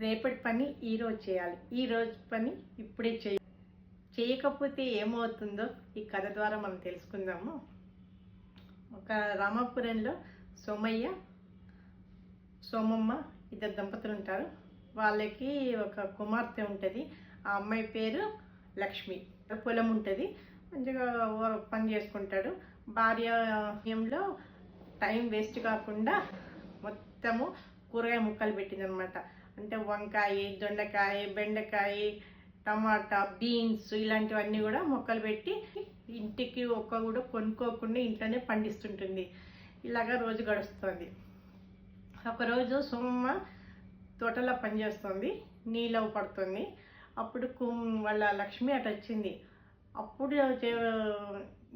రేపటి పని ఈరోజు చేయాలి, ఈరోజు పని ఇప్పుడే చేయకపోతే ఏమవుతుందో ఈ కథ ద్వారా మనం తెలుసుకుందాము. ఒక రామాపురంలో సోమయ్య సోమమ్మ ఇద్దరు దంపతులు ఉంటారు. వాళ్ళకి ఒక కుమార్తె ఉంటుంది. ఆ అమ్మాయి పేరు లక్ష్మి. పొలం ఉంటుంది, మంచిగా పని చేసుకుంటాడు. భార్యలో టైం వేస్ట్ కాకుండా మొత్తము కూరగాయ ముక్కలు పెట్టిందనమాట. అంటే వంకాయ, దొండకాయ, బెండకాయ, టమాటా, బీన్స్ ఇలాంటివన్నీ కూడా మొక్కలు పెట్టి ఇంటికి ఒక్క కూడా కొనుక్కోకుండా ఇంట్లోనే పండిస్తుంటుంది. ఇలాగా రోజు గడుస్తుంది. ఒకరోజు సోమమ్మ తోటలో పనిచేస్తుంది, నీళ్ళు పడుతుంది. అప్పుడు వాళ్ళ లక్ష్మి అటు వచ్చింది. అప్పుడు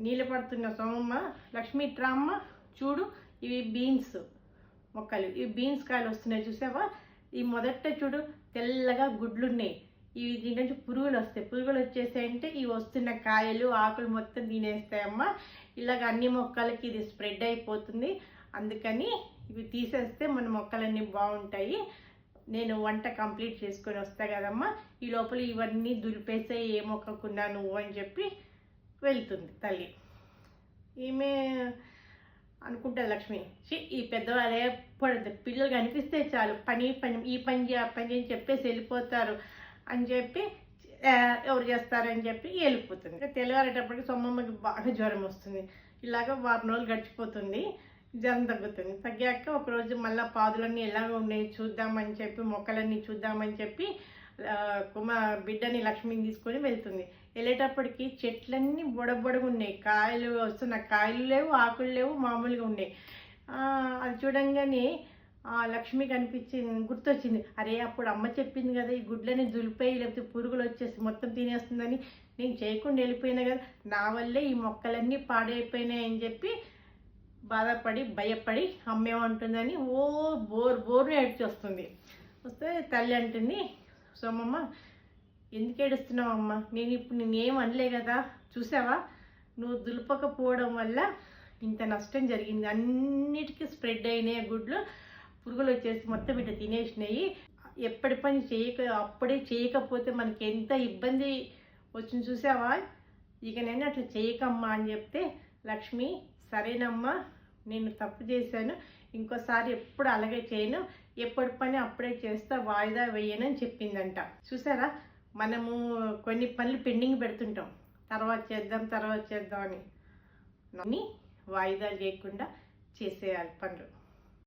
నీళ్ళు పడుతున్న సోమమ్మ, లక్ష్మి ట్రామ్మ చూడు, ఇవి బీన్స్ మొక్కలు, ఇవి బీన్స్ కాయలు వస్తున్నాయి చూసావా, ఈ మొదట చూడు తెల్లగా గుడ్లు ఉన్నాయి, ఇవి దీని నుంచి పురుగులు వస్తాయి. పురుగులు వచ్చేసాయంటే ఇవి వస్తున్న కాయలు ఆకులు మొత్తం తినేస్తాయమ్మా. ఇలాగ అన్ని మొక్కలకి ఇది స్ప్రెడ్ అయిపోతుంది. అందుకని ఇవి తీసేస్తే మన మొక్కలన్నీ బాగుంటాయి. నేను వంట కంప్లీట్ చేసుకొని వస్తా కదమ్మా, ఈ లోపల ఇవన్నీ దులిపేసే ఏ మొక్కకున్నా నువ్వు అని చెప్పి వెళ్తుంది తల్లి. ఈమె అనుకుంటుంది లక్ష్మి, ఈ పెద్దవాళ్ళు ఎప్పుడు పిల్లలు కనిపిస్తే చాలు ఈ పని అని చెప్పేసి వెళ్ళిపోతారు అని చెప్పి ఎవరు చేస్తారని చెప్పి వెళ్ళిపోతుంది. తెల్లవారేటప్పటికి సోమమ్మకి బాగా జ్వరం వస్తుంది. ఇలాగ వారం రోజులు గడిచిపోతుంది. జ్వరం తగ్గుతుంది. తగ్గాక ఒకరోజు మళ్ళీ పాదులన్నీ ఎలాగ ఉన్నాయి చూద్దామని చెప్పి, మొక్కలన్నీ చూద్దామని చెప్పి బిడ్డని లక్ష్మిని తీసుకొని వెళ్తుంది. వెళ్ళేటప్పటికి చెట్లన్నీ బొడబొడగా ఉన్నాయి, కాయలు వస్తున్న కాయలు లేవు, ఆకులు లేవు, మామూలుగా ఉన్నాయి. అది చూడంగానే లక్ష్మి గుర్తొచ్చింది. అరే అప్పుడు అమ్మ చెప్పింది కదా, ఈ గుడ్లని దులిపోయి లేకపోతే పురుగులు వచ్చేసి మొత్తం తినేస్తుందని, నేను చేయకుండా వెళ్ళిపోయినా కదా, నా వల్లే ఈ మొక్కలన్నీ పాడైపోయినాయి అని చెప్పి బాధపడి భయపడి అమ్మేమంటుందని బోర్ను ఏడ్చొస్తుంది. వస్తే తల్లి అంటుంది, సోమమ్మ ఎందుకు ఏడుస్తున్నావు అమ్మ, నేనేం అనలే కదా, చూసావా నువ్వు దులపకపోవడం వల్ల ఇంత నష్టం జరిగింది, అన్నిటికీ స్ప్రెడ్ అయినాయి గుడ్లు, పురుగులు వచ్చేసి మొత్తం ఇట్లా తినేసినాయి. ఎప్పటి పని అప్పుడే చేయకపోతే మనకి ఎంత ఇబ్బంది వచ్చింది చూసావా, ఇక నేను అట్లా చేయకమ్మా అని చెప్తే లక్ష్మి, సరేనమ్మా నేను తప్పు చేశాను, ఇంకోసారి ఎప్పుడు అలాగే చేయను, ఎప్పటి పని అప్పుడే చేస్తా, వాయిదా వేయనని చెప్పిందంట. చూసారా, మనము కొన్ని పనులు పెండింగ్ పెడుతుంటాం, తర్వాత చేద్దాం అని వాయిదా లేకుండా చేసేయాలి పనులు.